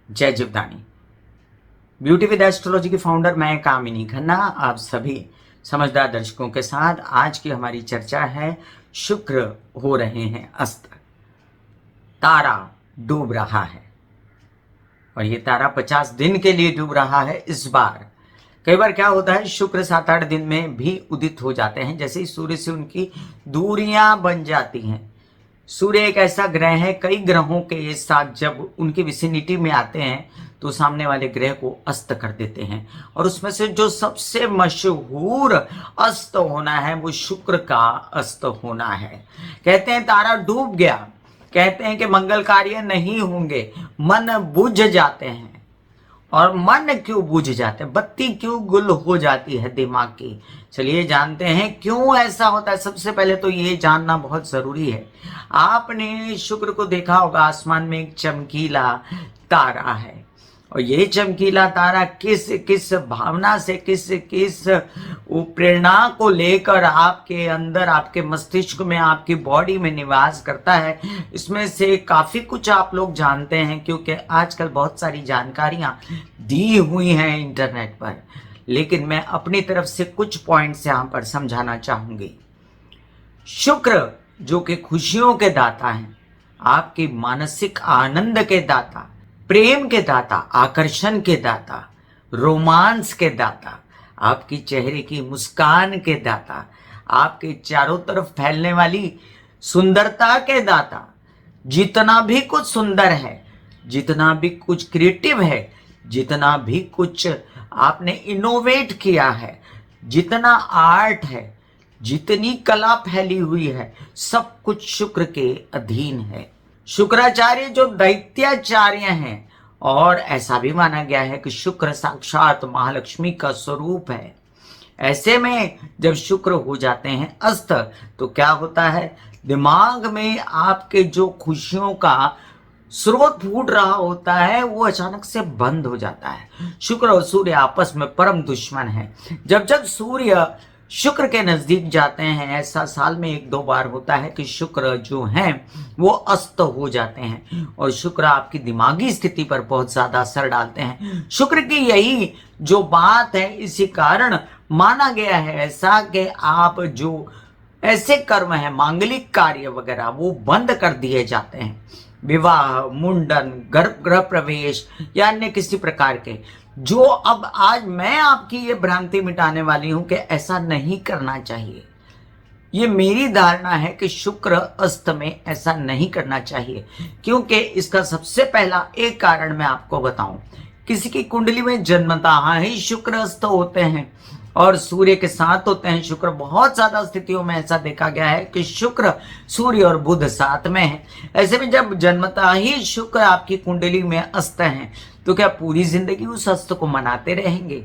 जय Jivdani. Beauty with astrology के founder मैं कामिनी खन्ना आप सभी समझदार दर्शकों के साथ आज की हमारी चर्चा है शुक्र हो रहे हैं अस्त, तारा डूब रहा है और ये तारा 50 दिन के लिए डूब रहा है इस बार। कई बार क्या होता है, शुक्र 7-8 दिन में भी उदित हो जाते हैं जैसे ही सूर्य से उनकी दूरियां बन जाती हैं। सूर्य एक ऐसा ग्रह है, कई ग्रहों के साथ जब उनकी विसिनिटी में आते हैं तो सामने वाले ग्रह को अस्त कर देते हैं और उसमें से जो सबसे मशहूर अस्त होना है वो शुक्र का अस्त होना है। कहते हैं तारा डूब गया, कहते हैं कि मंगल कार्य नहीं होंगे, मन बुझ जाते हैं। और मन क्यों बुझ जाते हैं, बत्ती क्यों गुल हो जाती है दिमाग की, चलिए जानते हैं क्यों ऐसा होता है। सबसे पहले तो ये जानना बहुत जरूरी है, आपने शुक्र को देखा होगा, आसमान में एक चमकीला तारा है और ये चमकीला तारा किस किस भावना से, किस वो प्रेरणा को लेकर आपके अंदर, आपके मस्तिष्क में, आपकी बॉडी में निवास करता है। इसमें से काफी कुछ आप लोग जानते हैं क्योंकि आजकल बहुत सारी जानकारियां दी हुई हैं इंटरनेट पर, लेकिन मैं अपनी तरफ से कुछ पॉइंट्स यहां पर समझाना चाहूंगी। शुक्र जो कि खुशियों के दाता हैं, आपके मानसिक आनंद के दाता, प्रेम के दाता, आकर्षण के दाता, रोमांस के दाता, आपकी चेहरे की मुस्कान के दाता, आपके चारों तरफ फैलने वाली सुंदरता के दाता, जितना भी कुछ सुंदर है, जितना भी कुछ क्रिएटिव है, जितना भी कुछ आपने इनोवेट किया है, जितना आर्ट है, जितनी कला फैली हुई है, सब कुछ शुक्र के अधीन है। शुक्राचार्य जो दैत्याचार्य हैं और ऐसा भी माना गया है कि शुक्र साक्षात महालक्ष्मी का स्वरूप है। ऐसे में जब शुक्र हो जाते हैं अस्त तो क्या होता है, दिमाग में आपके जो खुशियों का स्रोत फूट रहा होता है वो अचानक से बंद हो जाता है। शुक्र और सूर्य आपस में परम दुश्मन है। जब जब सूर्य शुक्र के नजदीक जाते हैं, ऐसा साल में 1-2 बार होता है कि शुक्र जो हैं वो अस्त हो जाते हैं और शुक्र आपकी दिमागी स्थिति पर बहुत ज्यादा असर डालते हैं। शुक्र की यही जो बात है, इसी कारण माना गया है ऐसा कि आप जो ऐसे कर्म है, मांगलिक कार्य वगैरह, वो बंद कर दिए जाते हैं। विवाह, मुंडन, गृह प्रवेश या अन्य किसी प्रकार के, जो अब आज मैं आपकी ये भ्रांति मिटाने वाली हूं कि ऐसा नहीं करना चाहिए। ये मेरी धारणा है कि शुक्र अस्त में ऐसा नहीं करना चाहिए, क्योंकि इसका सबसे पहला एक कारण मैं आपको बताऊं, किसी की कुंडली में जन्मता ही शुक्र अस्त होते हैं और सूर्य के साथ होते हैं। शुक्र बहुत ज्यादा स्थितियों में ऐसा देखा गया है कि शुक्र, सूर्य और बुध साथ में है। ऐसे में जब जन्मता ही शुक्र आपकी कुंडली में अस्त हैं तो क्या पूरी जिंदगी उस अस्त को मनाते रहेंगे?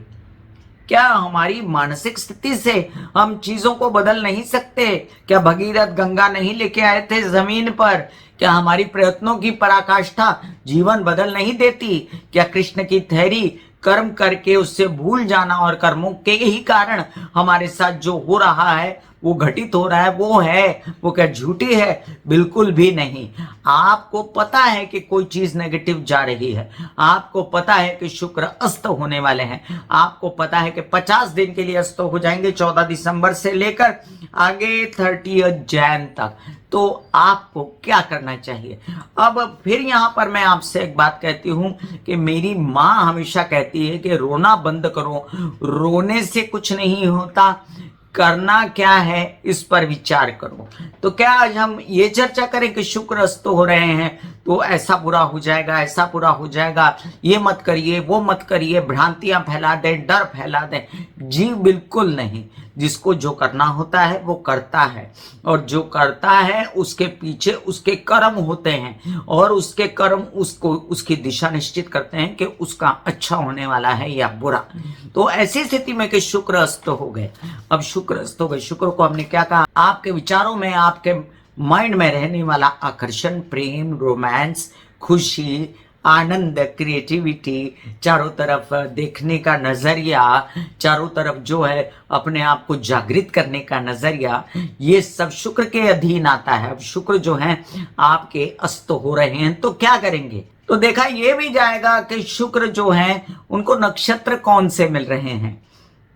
क्या हमारी मानसिक स्थिति से हम चीजों को बदल नहीं सकते? क्या भगीरथ गंगा नहीं लेके आए थे जमीन पर? क्या हमारी प्रयत्नों की पराकाष्ठा जीवन बदल नहीं देती? क्या कृष्ण की थैली कर्म करके उससे भूल जाना और कर्मों के ही कारण हमारे साथ जो हो रहा है वो घटित हो रहा है, वो क्या झूठी है? बिल्कुल भी नहीं। आपको पता है कि कोई चीज नेगेटिव जा रही है, आपको पता है कि शुक्र अस्त होने वाले हैं, आपको पता है कि 50 दिन के लिए अस्त हो जाएंगे, 14 दिसंबर से लेकर आगे 30 जैन तक। तो आपको क्या करना चाहिए? अब फिर यहां पर मैं आपसे एक बात कहती हूं कि मेरी मां हमेशा कहती है कि रोना बंद करो, रोने से कुछ नहीं होता, करना क्या है इस पर विचार करो। तो क्या आज हम ये चर्चा करें कि शुक्र अस्त हो रहे हैं तो ऐसा बुरा हो जाएगा, ऐसा बुरा हो जाएगा, ये मत करिए, वो मत करिए, भ्रांतियां फैला दें, डर फैला दें? जी बिल्कुल नहीं। जिसको जो करना होता है वो करता है और जो करता है उसके पीछे उसके कर्म होते हैं और उसके कर्म उसको उसकी दिशा निश्चित करते हैं कि उसका अच्छा होने वाला है या बुरा। तो ऐसी स्थिति में कि शुक्र अस्त हो गए, अब शुक्र अस्त हो गए, शुक्र को हमने क्या कहा, आपके विचारों में, आपके माइंड में रहने वाला आकर्षण, प्रेम, रोमांस, खुशी, आनंद, क्रिएटिविटी, चारों तरफ देखने का नजरिया, चारों तरफ जो है अपने आप को जागृत करने का नजरिया, ये सब शुक्र के अधीन आता है। अब शुक्र जो है आपके अस्त हो रहे हैं तो क्या करेंगे? तो देखा ये भी जाएगा कि शुक्र जो है उनको नक्षत्र कौन से मिल रहे हैं।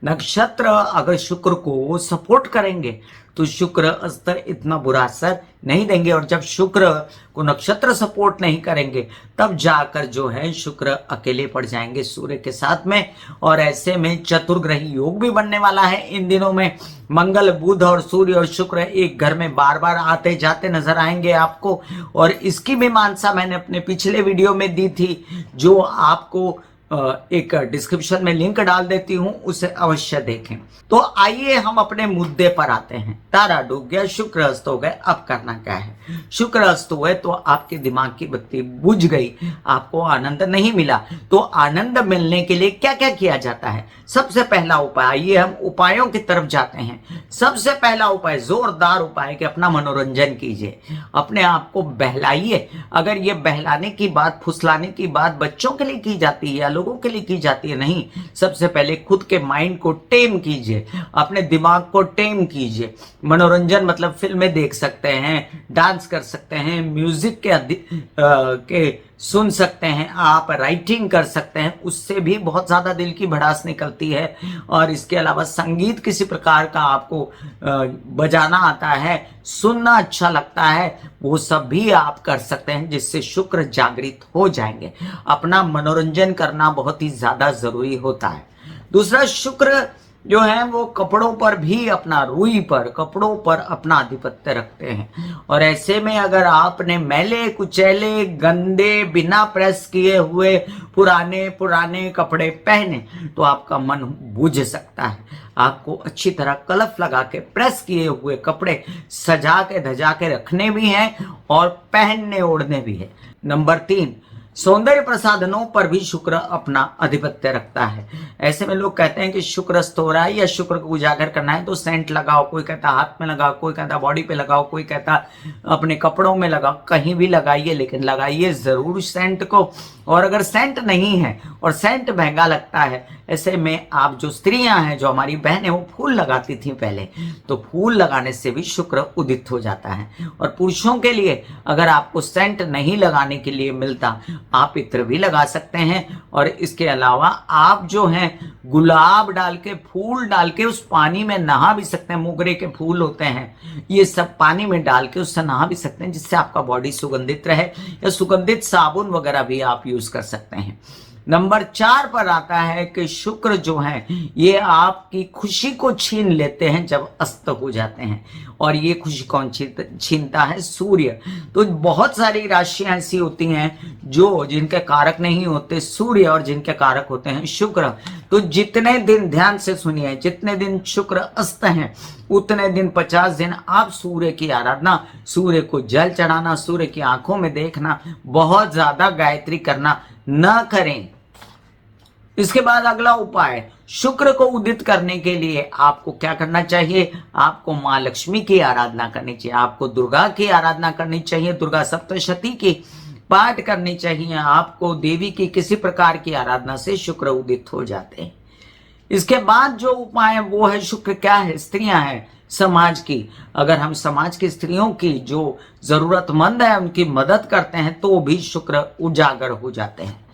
नक्षत्र अगर शुक्र को सपोर्ट करेंगे तो शुक्र अस्तर इतना बुरा असर नहीं देंगे, और जब शुक्र को नक्षत्र सपोर्ट नहीं करेंगे तब जाकर जो है शुक्र अकेले पड़ जाएंगे सूर्य के साथ में। और ऐसे में चतुर्ग्रही योग भी बनने वाला है इन दिनों में। मंगल, बुध और सूर्य और शुक्र एक घर में बार बार आते जाते नजर आएंगे आपको, और इसकी मीमांसा मैंने अपने पिछले वीडियो में दी थी, जो आपको एक डिस्क्रिप्शन में लिंक डाल देती हूं, उसे अवश्य देखें। तो आइए हम अपने मुद्दे पर आते हैं। तारा डूब गया, शुक्र अस्त हो गए, अब करना क्या है। शुक्र अस्त हुए तो आपके दिमाग की बत्ती बुझ गई, आपको आनंद नहीं मिला। तो आनंद मिलने के लिए क्या क्या किया जाता है? सबसे पहला उपाय, आइए हम उपायों की तरफ जाते हैं। सबसे पहला उपाय, जोरदार उपाय कि अपना मनोरंजन कीजिए, अपने आप को बहलाइए। अगर ये बहलाने की बात, फुसलाने की बात बच्चों के लिए की जाती है या लोगों के लिए की जाती है, नहीं, सबसे पहले खुद के माइंड को टेम कीजिए, अपने दिमाग को टेम कीजिए। मनोरंजन मतलब फिल्में देख सकते हैं, डांस कर सकते हैं, म्यूजिक के सुन सकते हैं, आप राइटिंग कर सकते हैं, उससे भी बहुत ज्यादा दिल की भड़ास निकलती है। और इसके अलावा संगीत किसी प्रकार का आपको बजाना आता है, सुनना अच्छा लगता है, वो सब भी आप कर सकते हैं, जिससे शुक्र जागृत हो जाएंगे। अपना मनोरंजन करना बहुत ही ज्यादा जरूरी होता है। दूसरा, शुक्र जो है वो कपड़ों पर भी, अपना रुई पर, कपड़ों पर अपना आधिपत्य रखते हैं। और ऐसे में अगर आपने मैले कुचैले गंदे बिना प्रेस किए हुए पुराने पुराने कपड़े पहने तो आपका मन बुझ सकता है। आपको अच्छी तरह कलफ लगा के प्रेस किए हुए कपड़े सजा के धजा के रखने भी हैं और पहनने ओढ़ने भी है। नंबर 3, सौंदर्य प्रसाधनों पर भी शुक्र अपना आधिपत्य रखता है। ऐसे में लोग कहते हैं कि शुक्र अस्त हो रहा है या शुक्र को उजागर करना है तो सेंट लगाओ, कोई कहता हाथ में लगाओ, कोई कहता बॉडी पे लगाओ, कोई कहता अपने कपड़ों में लगाओ, कहीं भी लगाइए, लेकिन लगाइए जरूर सेंट को। और अगर सेंट नहीं है और सेंट महंगा लगता है, ऐसे में आप जो स्त्रियां हैं, जो हमारी बहनें, वो फूल लगाती थी पहले, तो फूल लगाने से भी शुक्र उदित हो जाता है। और पुरुषों के लिए अगर आपको सेंट नहीं लगाने के लिए मिलता, आप इत्र भी लगा सकते हैं। और इसके अलावा आप जो हैं गुलाब डाल के, फूल डाल के उस पानी में नहा भी सकते हैं। मोगरे के फूल होते हैं, ये सब पानी में डाल के उससे नहा भी सकते हैं, जिससे आपका बॉडी सुगंधित रहे। या सुगंधित साबुन वगैरह भी आप यूज कर सकते हैं। नंबर 4 पर आता है कि शुक्र जो है ये आपकी खुशी को छीन लेते हैं जब अस्त हो जाते हैं। और ये खुशी कौन छीनता है? सूर्य। तो बहुत सारी राशियां ऐसी होती हैं जो जिनके कारक नहीं होते सूर्य और जिनके कारक होते हैं शुक्र। तो जितने दिन, ध्यान से सुनिए, जितने दिन शुक्र अस्त हैं उतने दिन 50 दिन आप सूर्य की आराधना, सूर्य को जल चढ़ाना, सूर्य की आंखों में देखना, बहुत ज्यादा गायत्री करना न करें। इसके बाद अगला उपाय, शुक्र को उदित करने के लिए आपको क्या करना चाहिए? आपको मां लक्ष्मी की आराधना करनी चाहिए, आपको दुर्गा की आराधना करनी चाहिए, दुर्गा सप्तशती की पाठ करनी चाहिए, आपको देवी की किसी प्रकार की आराधना से शुक्र उदित हो जाते हैं। इसके बाद जो उपाय है वो है, शुक्र क्या है? स्त्रियां हैं समाज की। अगर हम समाज की स्त्रियों की जो जरूरतमंद है उनकी मदद करते हैं तो भी शुक्र उजागर हो जाते हैं।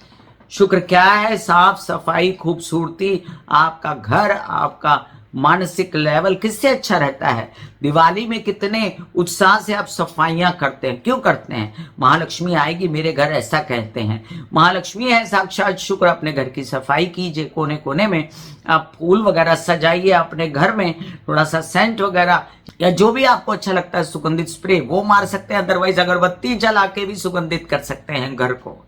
शुक्र क्या है? साफ सफाई, खूबसूरती, आपका घर, आपका मानसिक लेवल किससे अच्छा रहता है? दिवाली में कितने उत्साह से आप सफाइयां करते हैं, क्यों करते हैं? महालक्ष्मी आएगी मेरे घर, ऐसा कहते हैं। महालक्ष्मी है साक्षात शुक्र। अपने घर की सफाई कीजिए, कोने कोने में आप फूल वगैरह सजाइए, अपने घर में थोड़ा सा सेंट वगैरह या जो भी आपको अच्छा लगता है, सुगंधित स्प्रे वो मार सकते हैं, अदरवाइज अगरबत्ती जला के भी सुगंधित कर सकते हैं घर को।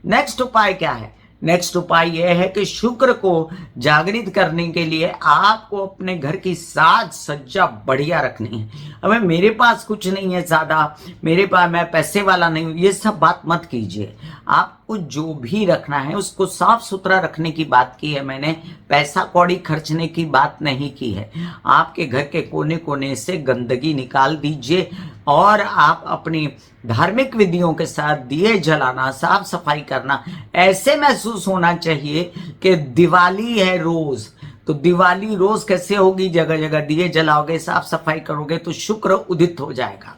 नेक्स्ट उपाय क्या है? नेक्स्ट उपाय यह है कि शुक्र को जागृत करने के लिए आपको अपने घर की साज सज्जा बढ़िया रखनी है। अबे मेरे पास कुछ नहीं है ज्यादा, मेरे पास, मैं पैसे वाला नहीं हूं, ये सब बात मत कीजिए। आपको जो भी रखना है उसको साफ सुथरा रखने की बात की है मैंने, पैसा कौड़ी खर्चने की बात नहीं की है। आपके घर के कोने कोने से गंदगी निकाल दीजिए और आप अपनी धार्मिक विधियों के साथ दिए जलाना, साफ सफाई करना, ऐसे महसूस होना चाहिए कि दिवाली है रोज। तो दिवाली रोज कैसे होगी? जगह जगह दिए जलाओगे, साफ सफाई करोगे तो शुक्र उदित हो जाएगा।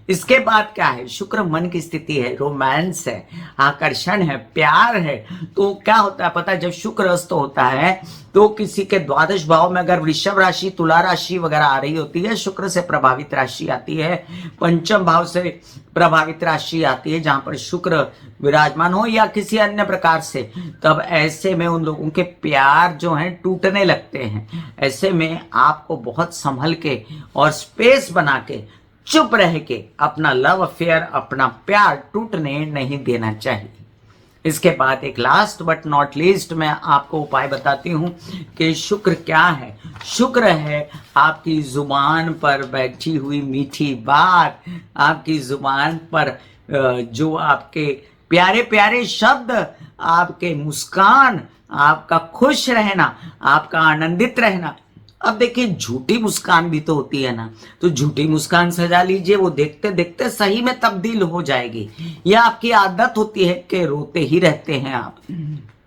इसके बाद क्या है, शुक्र मन की स्थिति है, रोमांस है, आकर्षण है, प्यार है। तो क्या होता है पता है, जब शुक्र अस्त होता है तो किसी के द्वादश भाव में अगर वृषभ राशि, तुला राशि वगैरह आ रही होती है, शुक्र से प्रभावित राशि आती है, पंचम भाव से प्रभावित राशि आती है जहां पर शुक्र विराजमान हो या किसी अन्य प्रकार से, तब ऐसे में उन लोगों के प्यार जो हैं टूटने लगते हैं। ऐसे में आपको बहुत संभल के और स्पेस बना के, चुप रह के अपना लव अफेयर, अपना प्यार टूटने नहीं देना चाहिए। इसके बाद एक लास्ट बट नॉट लीस्ट मैं आपको उपाय बताती हूं कि शुक्र क्या है। शुक्र है आपकी जुबान पर बैठी हुई मीठी बात, आपकी जुबान पर जो आपके प्यारे प्यारे शब्द, आपके मुस्कान, आपका खुश रहना, आपका आनंदित रहना। अब देखिए झूठी मुस्कान भी तो होती है ना, तो झूठी मुस्कान सजा लीजिए, वो देखते देखते सही में तब्दील हो जाएगी। या आपकी आदत होती है कि रोते ही रहते हैं आप,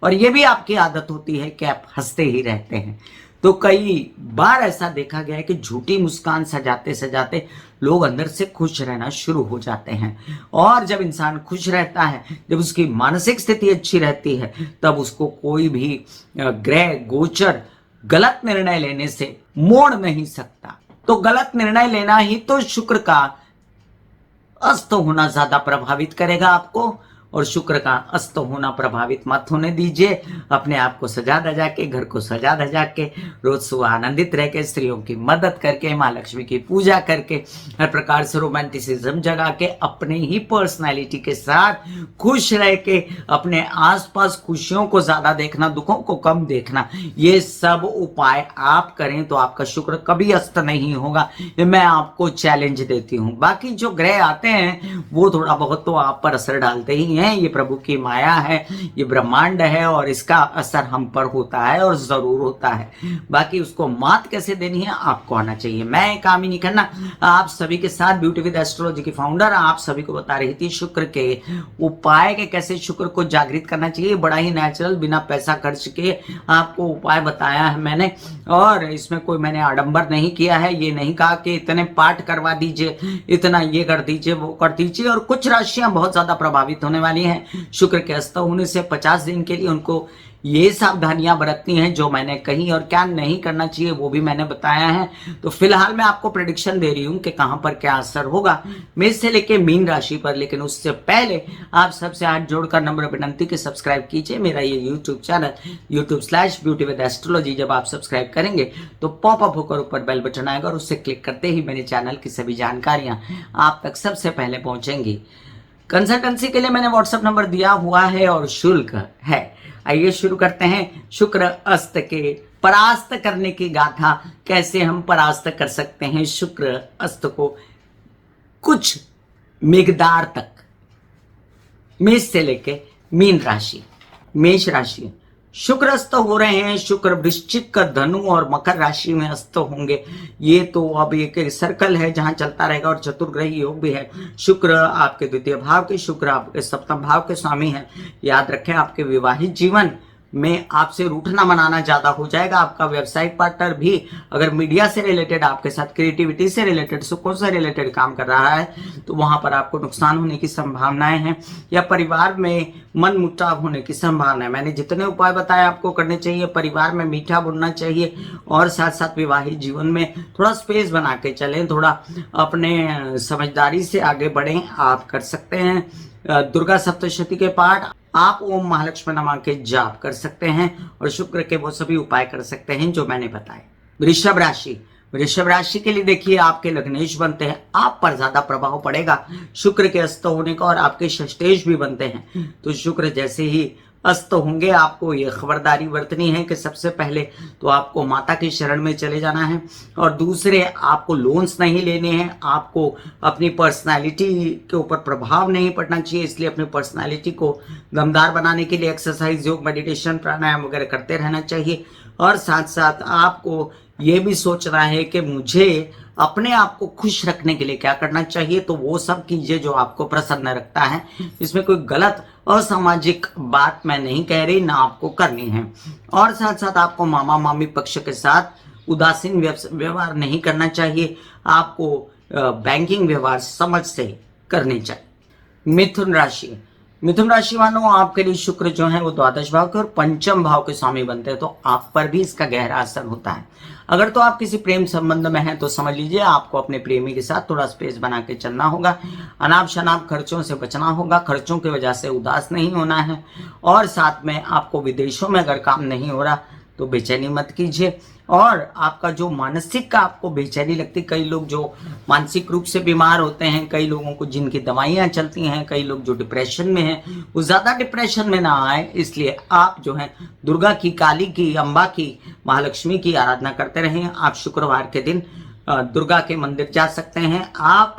और ये भी आपकी आदत होती है कि आप हंसते ही रहते हैं। तो कई बार ऐसा देखा गया है कि झूठी मुस्कान सजाते सजाते लोग अंदर से खुश रहना शुरू हो जाते हैं। और जब इंसान खुश रहता है, जब उसकी मानसिक स्थिति अच्छी रहती है, तब उसको कोई भी ग्रह गोचर गलत निर्णय लेने से मोड़ नहीं सकता। तो गलत निर्णय लेना ही तो शुक्र का अस्त होना ज्यादा प्रभावित करेगा आपको, और शुक्र का अस्त होना प्रभावित मत होने दीजिए। अपने आप को सजा धजा के, घर को सजा धजा के, रोज सुबह आनंदित रह के, स्त्रियों की मदद करके, माँ लक्ष्मी की पूजा करके, हर प्रकार से रोमांटिसिज्म जगा के, अपने ही पर्सनैलिटी के साथ खुश रह के, अपने आसपास खुशियों को ज्यादा देखना, दुखों को कम देखना, ये सब उपाय आप करें तो आपका शुक्र कभी अस्त नहीं होगा। ये मैं आपको चैलेंज देती हूँ। बाकी जो ग्रह आते हैं वो थोड़ा बहुत तो आप पर असर डालते ही हैं। ये प्रभु की माया है, ये ब्रह्मांड है, और इसका असर हम पर होता है और जरूर होता है। बाकी उसको मात कैसे देनी है आपको आना चाहिए। मैं कामिनी खन्ना आप सभी के साथ ब्यूटी विद एस्ट्रोलॉजी की फाउंडर आप सभी को बता रही थी शुक्र के उपाय के, कैसे शुक्र को जागृत करना चाहिए। बड़ा ही नेचुरल, बिना पैसा खर्च के आपको उपाय बताया है मैंने, और इसमें कोई मैंने आडंबर नहीं किया है। ये नहीं कहा कि इतने पाठ करवा दीजिए, इतना ये कर दीजिए, वो कर दीजिए। और कुछ राशियां बहुत ज्यादा प्रभावित होने वाली हैं शुक्र के अस्त होने से। 50 दिन के लिए उनको ये सावधानियां बरतनी है जो मैंने कही, और क्या नहीं करना चाहिए वो भी मैंने बताया है। तो फिलहाल मैं आपको प्रेडिक्शन दे रही हूं कि कहां पर क्या असर होगा मेष से लेके मीन राशि पर। लेकिन उससे पहले आप सबसे हाथ जोड़कर नम्र विनंती के सब्सक्राइब कीजिए मेरा ये YouTube channel youtube/beauty with astrology। जब आप सब्सक्राइब करेंगे तो पॉपअप होकर ऊपर बेल बटन आएगा, और उससे क्लिक करते ही मेरे चैनल की सभी जानकारियां आप तक सबसे पहले पहुंचेंगी। कंसल्टेंसी के लिए मैंने व्हाट्सएप नंबर दिया हुआ है और शुल्क है। आइए शुरू करते हैं शुक्र अस्त के परास्त करने की गाथा। कैसे हम परास्त कर सकते हैं शुक्र अस्त को कुछ मिकदार तक। मेष से लेके मीन राशि। मेष राशि शुक्र अस्त हो रहे हैं। शुक्र वृश्चिक, धनु और मकर राशि में अस्त होंगे। ये तो अब एक सर्कल है जहां चलता रहेगा, और चतुर्ग्रही योग भी है। शुक्र आपके द्वितीय भाव के, शुक्र आपके सप्तम भाव के स्वामी है। याद रखें आपके विवाहित जीवन में आपसे रूठना मनाना ज्यादा हो जाएगा। आपका व्यवसायिक पार्टनर भी अगर मीडिया से रिलेटेड, आपके साथ क्रिएटिविटी से रिलेटेड, सुखों से रिलेटेड काम कर रहा है तो वहां पर आपको नुकसान होने की संभावनाएं हैं, या परिवार में मन मुटाव होने की संभावना है। मैंने जितने उपाय बताए आपको करने चाहिए। परिवार में मीठा बोलना चाहिए, और साथ साथ विवाहित जीवन में थोड़ा स्पेस बना के चलें, थोड़ा अपने समझदारी से आगे बढ़ें। आप कर सकते हैं दुर्गा सप्तशती के पाठ, आप ओम महालक्ष्मी नमः के जाप कर सकते हैं, और शुक्र के वो सभी उपाय कर सकते हैं जो मैंने बताए। वृषभ राशि। वृषभ राशि के लिए देखिए आपके लग्नेश बनते हैं, आप पर ज्यादा प्रभाव पड़ेगा शुक्र के अस्त होने का, और आपके षष्टेश भी बनते हैं। तो शुक्र जैसे ही अस्त होंगे आपको ये खबरदारी बरतनी है कि सबसे पहले तो आपको माता की शरण में चले जाना है, और दूसरे आपको लोन्स नहीं लेने हैं। आपको अपनी पर्सनालिटी के ऊपर प्रभाव नहीं पड़ना चाहिए, इसलिए अपनी पर्सनालिटी को दमदार बनाने के लिए एक्सरसाइज, योग, मेडिटेशन, प्राणायाम वगैरह करते रहना चाहिए। और साथ साथ आपको ये भी सोचना है कि मुझे अपने आप को खुश रखने के लिए क्या करना चाहिए, तो वो सब कीजिए जो आपको प्रसन्न रखता है। इसमें कोई गलत असामाजिक बात मैं नहीं कह रही, ना आपको करनी है। और साथ साथ आपको मामा मामी पक्ष के साथ उदासीन व्यवहार नहीं करना चाहिए। आपको बैंकिंग व्यवहार समझ से करने चाहिए। मिथुन राशि वालों, आपके लिए शुक्र जो है वो द्वादश भाव के और पंचम भाव के स्वामी बनते हैं, तो आप पर भी इसका गहरा असर होता है। अगर तो आप किसी प्रेम संबंध में हैं तो समझ लीजिए आपको अपने प्रेमी के साथ थोड़ा स्पेस बना के चलना होगा। अनाप शनाप खर्चों से बचना होगा, खर्चों की वजह से उदास नहीं होना है। और साथ में आपको विदेशों में अगर काम नहीं हो रहा तो बेचैनी मत कीजिए। और आपका जो मानसिक का आपको बेचैनी लगती, कई लोग जो मानसिक रूप से बीमार होते हैं, कई लोगों को जिनकी दवाइयाँ चलती हैं, कई लोग जो डिप्रेशन में हैं, वो ज़्यादा डिप्रेशन में ना आए, इसलिए आप जो है दुर्गा की, काली की, अम्बा की, महालक्ष्मी की आराधना करते रहें। आप शुक्रवार के दिन दुर्गा के मंदिर जा सकते हैं। आप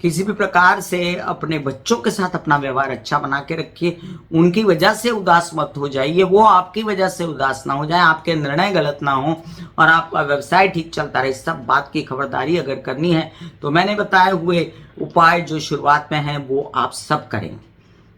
किसी भी प्रकार से अपने बच्चों के साथ अपना व्यवहार अच्छा बना के रखिए, उनकी वजह से उदास मत हो जाइए, वो आपकी वजह से उदास ना हो जाए, आपके निर्णय गलत ना हो और आपका व्यवसाय ठीक चलता रहे। सब बात की खबरदारी अगर करनी है तो मैंने बताए हुए उपाय जो शुरुआत में है वो आप सब करें।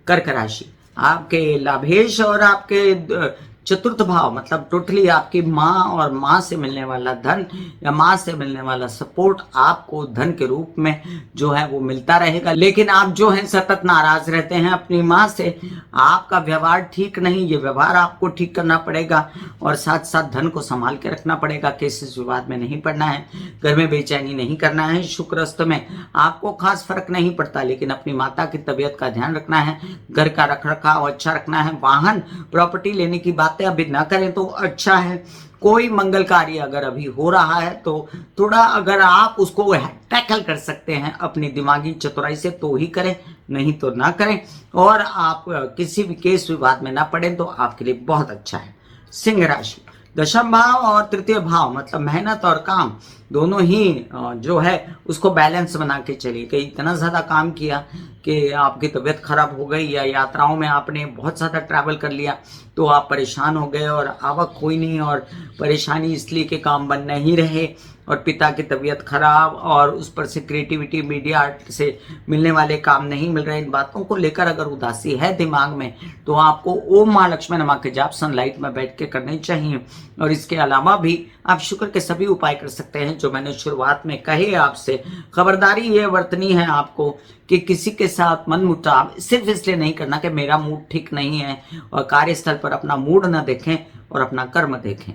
कर्क राशि, आपके लाभेश और आपके चतुर्थ भाव, मतलब टोटली आपकी माँ और माँ से मिलने वाला धन या माँ से मिलने वाला सपोर्ट आपको धन के रूप में जो है वो मिलता रहेगा। लेकिन आप जो है सतत नाराज रहते हैं अपनी माँ से, आपका व्यवहार ठीक नहीं, ये व्यवहार आपको ठीक करना पड़ेगा और साथ साथ धन को संभाल के रखना पड़ेगा। केसेस विवाद में नहीं पड़ना है, घर में बेचैनी नहीं करना है। शुक्रस्त में आपको खास फर्क नहीं पड़ता, लेकिन अपनी माता की तबीयत का ध्यान रखना है, घर का रख रखाव अच्छा रखना है। वाहन प्रॉपर्टी लेने की बातें अभी ना करें तो अच्छा है। कोई मंगल कार्य अगर अभी हो रहा है तो थोड़ा अगर आप उसको टैकल कर सकते हैं अपनी दिमागी चतुराई से तो ही करें, नहीं तो ना करें। और आप किसी भी केस विवाद में ना पड़े तो आपके लिए बहुत अच्छा है। सिंह राशि, दशम भाव और तृतीय भाव, मतलब मेहनत और काम दोनों ही जो है उसको बैलेंस बना के चलिए। कहीं इतना ज़्यादा काम किया कि आपकी तबीयत खराब हो गई या यात्राओं में आपने बहुत ज़्यादा ट्रैवल कर लिया तो आप परेशान हो गए और आवक हुई नहीं, और परेशानी इसलिए कि काम बन नहीं रहे और पिता की तबीयत खराब और उस पर से क्रिएटिविटी, मीडिया आर्ट से मिलने वाले काम नहीं मिल रहे। इन बातों को लेकर अगर उदासी है दिमाग में तो आपको ओम महालक्ष्मी नमः के जाप सनलाइट में बैठ के करने चाहिए। और इसके अलावा भी आप शुक्र के सभी उपाय कर सकते हैं जो मैंने शुरुआत में कहे आपसे। खबरदारी ये बरतनी है आपको कि किसी के साथ मनमुटाव सिर्फ इसलिए नहीं करना कि मेरा मूड ठीक नहीं है, और कार्यस्थल पर अपना मूड न देखें और अपना कर्म देखें।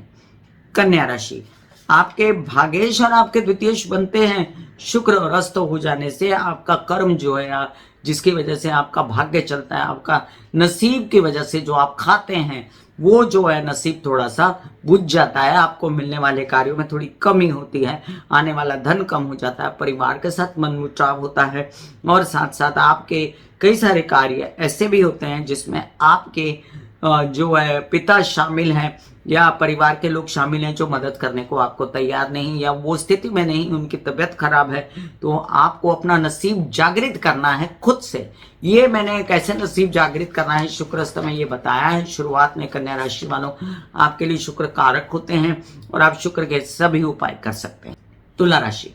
कन्या राशि, आपके भागेश और आपके द्वितीयेश बनते हैं शुक्र और अस्त हो जाने से आपका कर्म जो है, जिसकी वजह से आपका भाग्य चलता है, आपका नसीब की वजह से जो आप खाते हैं वो जो है नसीब थोड़ा सा बुझ जाता है। आपको मिलने वाले कार्यों में थोड़ी कमी होती है, आने वाला धन कम हो जाता है, परिवार के साथ मनमुटाव होता है और साथ साथ आपके कई सारे कार्य ऐसे भी होते हैं जिसमें आपके जो है पिता शामिल हैं या परिवार के लोग शामिल हैं जो मदद करने को आपको तैयार नहीं या वो स्थिति में नहीं, उनकी तबीयत खराब है। तो आपको अपना नसीब जागृत करना है खुद से। ये मैंने कैसे नसीब जागृत करना है शुक्रस्त में ये बताया है शुरुआत में। कन्या राशि वालों, आपके लिए शुक्र कारक होते हैं और आप शुक्र के सभी उपाय कर सकते हैं। तुला राशि,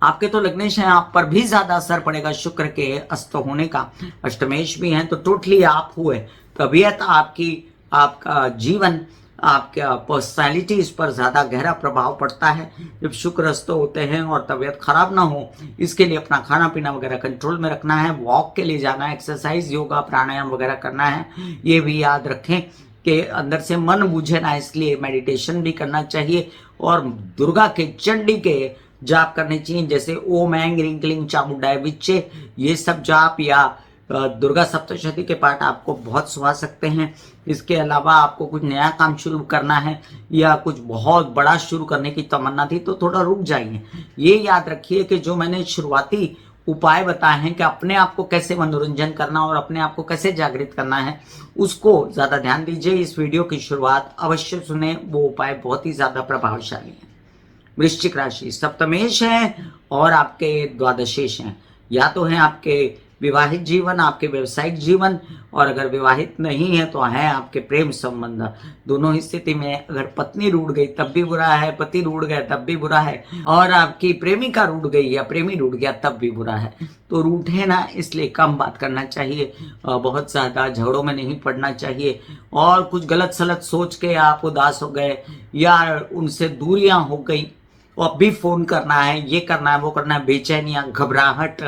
आपके तो लग्नेश हैं, आप पर भी ज्यादा असर पड़ेगा शुक्र के अस्त होने का। अष्टमेश भी हैं तो टोटली आप हुए, तबीयत आपकी, आपका जीवन, आपका पर्सनैलिटी, इस पर ज़्यादा गहरा प्रभाव पड़ता है जब शुक्र अस्त होते हैं। और तबीयत खराब ना हो इसके लिए अपना खाना पीना वगैरह कंट्रोल में रखना है, वॉक के लिए जाना है, एक्सरसाइज, योगा, प्राणायाम वगैरह करना है। ये भी याद रखें कि अंदर से मन बुझे ना, इसलिए मेडिटेशन भी करना चाहिए और दुर्गा के, चंडी के जाप करने चाहिए, जैसे ओम ऐं ह्रीं क्लीं चामुंडाय विच्चे। ये सब जाप या दुर्गा सप्तशती के पाठ आपको बहुत सुहा सकते हैं। इसके अलावा आपको कुछ नया काम शुरू करना है या कुछ बहुत बड़ा शुरू करने की तमन्ना थी तो थोड़ा रुक जाइए। ये याद रखिए कि जो मैंने शुरुआती उपाय बताए हैं कि अपने आप को कैसे मनोरंजन करना और अपने आप को कैसे जागृत करना है, उसको ज़्यादा ध्यान दीजिए। इस वीडियो की शुरुआत अवश्य सुने, वो उपाय बहुत ही ज़्यादा प्रभावशाली है। वृश्चिक राशि, सप्तमेश है और आपके द्वादशेश हैं। या तो हैं आपके विवाहित जीवन, आपके व्यवसायिक जीवन, और अगर विवाहित नहीं है तो है आपके प्रेम संबंध। दोनों ही स्थिति में अगर पत्नी रूठ गई तब भी बुरा है, पति रूठ गया तब भी बुरा है, और आपकी प्रेमिका रूठ गई या प्रेमी रूठ गया तब भी बुरा है। तो रूठे ना, इसलिए कम बात करना चाहिए, बहुत ज़्यादा झगड़ों में नहीं पड़ना चाहिए। और कुछ गलत सलत सोच के आप उदास हो गए या उनसे दूरियां हो गई तो अब भी फोन करना है, ये करना है, वो करना है, बेचैनियां, घबराहट,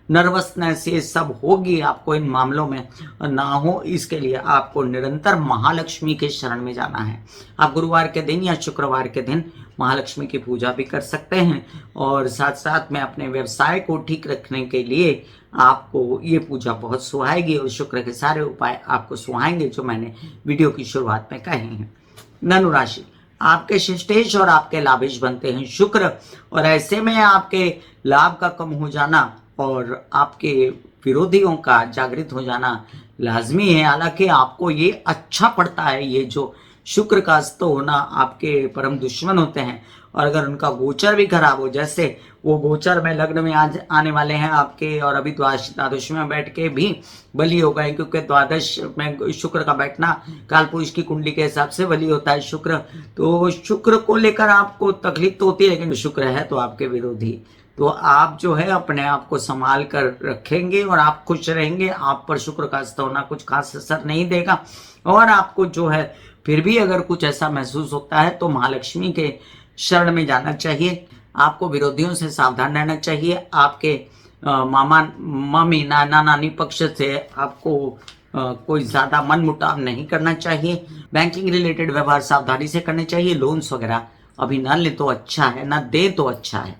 नर्वसनेस, ये सब होगी आपको इन मामलों में ना हो, इसके लिए आपको निरंतर महालक्ष्मी के शरण में जाना है। आप गुरुवार के दिन या शुक्रवार के दिन महालक्ष्मी की पूजा भी कर सकते हैं और साथ साथ में अपने व्यवसाय को ठीक रखने के लिए आपको ये पूजा बहुत सुहाएगी और शुक्र के सारे उपाय आपको सुहाएंगे जो मैंने वीडियो की शुरुआत में कहे हैं। धनु राशि, आपके शिष्टेश और आपके लाभेश बनते हैं शुक्र, और ऐसे में आपके लाभ का कम हो जाना और आपके विरोधियों का जागृत हो जाना लाजमी है। हालांकि आपको ये अच्छा पड़ता है, ये जो शुक्र का अस्त होना, आपके परम दुश्मन होते हैं और अगर उनका गोचर भी खराब हो, जैसे वो गोचर में लग्न में आज आने वाले हैं आपके और अभी द्वादश में बैठ के भी बली हो गए, क्योंकि द्वादश में शुक्र का बैठना काल पुरुष की कुंडली के हिसाब से बली होता है शुक्र। तो शुक्र को लेकर आपको तकलीफ तो होती है, लेकिन शुक्र है तो आपके विरोधी, तो आप जो है अपने आप को संभाल कर रखेंगे और आप खुश रहेंगे। आप पर शुक्र का अस्त होना कुछ खास असर नहीं देगा और आपको जो है फिर भी अगर कुछ ऐसा महसूस होता है तो महालक्ष्मी के शरण में जाना चाहिए। आपको विरोधियों से सावधान रहना चाहिए। आपके मामा मामी नाना नानी पक्ष से आपको कोई ज्यादा मन मुटाव नहीं करना चाहिए। बैंकिंग रिलेटेड व्यवहार सावधानी से करने चाहिए। लोन्स वगैरह अभी ना ले तो अच्छा है, ना दे तो अच्छा है।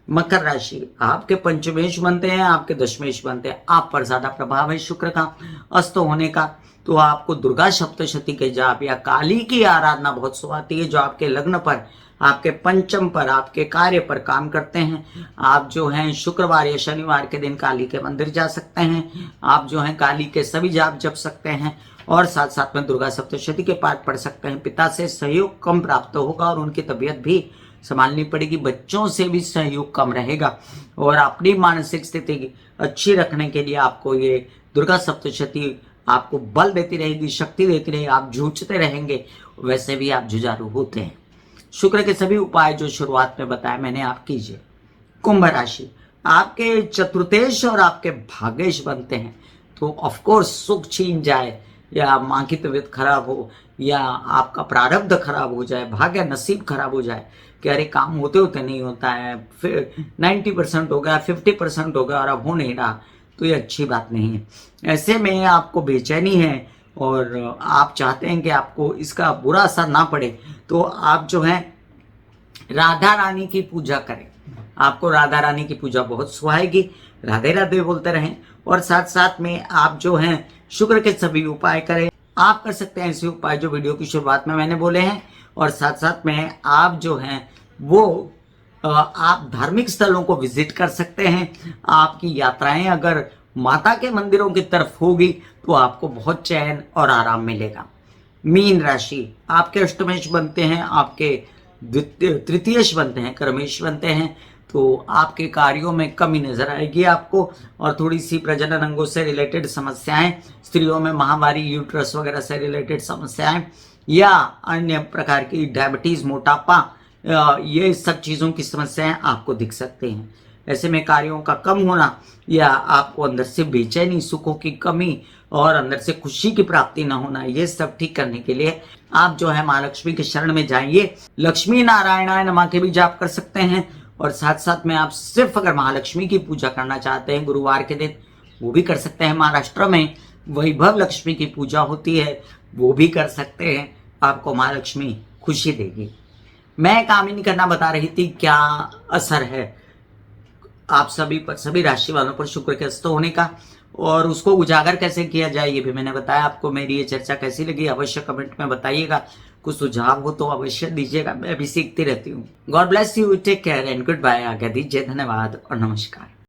मकर राशि, आपके पंचमेश बनते हैं, आपके दशमेश बनते हैं, आप पर ज्यादा प्रभाव है शुक्र का अस्त होने का, तो आपको दुर्गा सप्तशती के जाप या काली की आराधना बहुत सुहाती है। जो आपके लग्न पर, आपके पंचम पर, आपके कार्य पर काम करते हैं, आप जो हैं शुक्रवार या शनिवार के दिन काली के मंदिर जा सकते हैं। आप जो हैं काली के सभी जाप जप सकते हैं और साथ साथ में दुर्गा सप्तशती के पाठ पढ़ सकते हैं। पिता से सहयोग कम प्राप्त होगा और उनकी तबीयत भी संभालनी पड़ेगी। बच्चों से भी सहयोग कम रहेगा और अपनी मानसिक स्थिति अच्छी रखने के लिए आपको ये दुर्गा सप्तशती आपको बल देती रहेगी, शक्ति देती रहेगी। आप जूझते रहेंगे, वैसे भी आप जुझारू होते हैं। शुक्र के सभी उपाय जो शुरुआत में बताया मैंने, आप कीजिए। कुंभ राशि, आपके चतुर्थेश और आपके भाग्येश बनते हैं, तो ऑफकोर्स सुख छीन जाए या माँ की तबीयत खराब हो या आपका प्रारब्ध खराब हो जाए, भाग्य नसीब खराब हो जाए कि अरे काम होते होते नहीं होता है, फिर 90% हो गया, 50% हो गया और अब हो नहीं रहा, तो ये अच्छी बात नहीं है। ऐसे में आपको बेचैनी है और आप चाहते हैं कि आपको इसका बुरा असर ना पड़े, तो आप जो है राधा रानी की पूजा करें। आपको राधा रानी की पूजा बहुत सुहाएगी। राधे राधे बोलते रहें और साथ साथ में आप जो हैं शुक्र के सभी उपाय करें। आप कर सकते हैं ऐसे उपाय जो वीडियो की शुरुआत में मैंने बोले हैं और साथ साथ में आप जो हैं वो आप धार्मिक स्थलों को विजिट कर सकते हैं। आपकी यात्राएं अगर माता के मंदिरों की तरफ होगी तो आपको बहुत चैन और आराम मिलेगा। मीन राशि, आपके अष्टमेश बनते हैं, आपके तृतीयेश बनते हैं, कर्मेश बनते हैं, तो आपके कार्यों में कमी नजर आएगी आपको और थोड़ी सी प्रजनन अंगों से रिलेटेड समस्याएं, स्त्रियों में महावारी, यूट्रस वगैरह से रिलेटेड समस्याएं या अन्य प्रकार की डायबिटीज, मोटापा, ये सब चीज़ों की समस्याएं आपको दिख सकती हैं। ऐसे में कार्यों का कम होना या आपको अंदर से बेचैनी, सुखों की कमी और अंदर से खुशी की प्राप्ति न होना, ये सब ठीक करने के लिए आप जो है महालक्ष्मी के शरण में जाइए। लक्ष्मी नारायणाय नमः के भी जाप कर सकते हैं और साथ साथ में आप सिर्फ अगर महालक्ष्मी की पूजा करना चाहते हैं गुरुवार के दिन, वो भी कर सकते हैं। महाराष्ट्र में वैभव लक्ष्मी की पूजा होती है, वो भी कर सकते हैं। आपको महालक्ष्मी खुशी देगी। मैं कामिनी करना बता रही थी क्या असर है आप सभी पर, सभी राशि वालों पर शुक्र के अस्त होने का और उसको उजागर कैसे किया जाए ये भी मैंने बताया। आपको मेरी ये चर्चा कैसी लगी अवश्य कमेंट में बताइएगा। कुछ सुझाव हो तो अवश्य दीजिएगा, मैं भी सीखती रहती हूँ। God bless you, take care and goodbye. आज्ञा दीजिए, धन्यवाद और नमस्कार।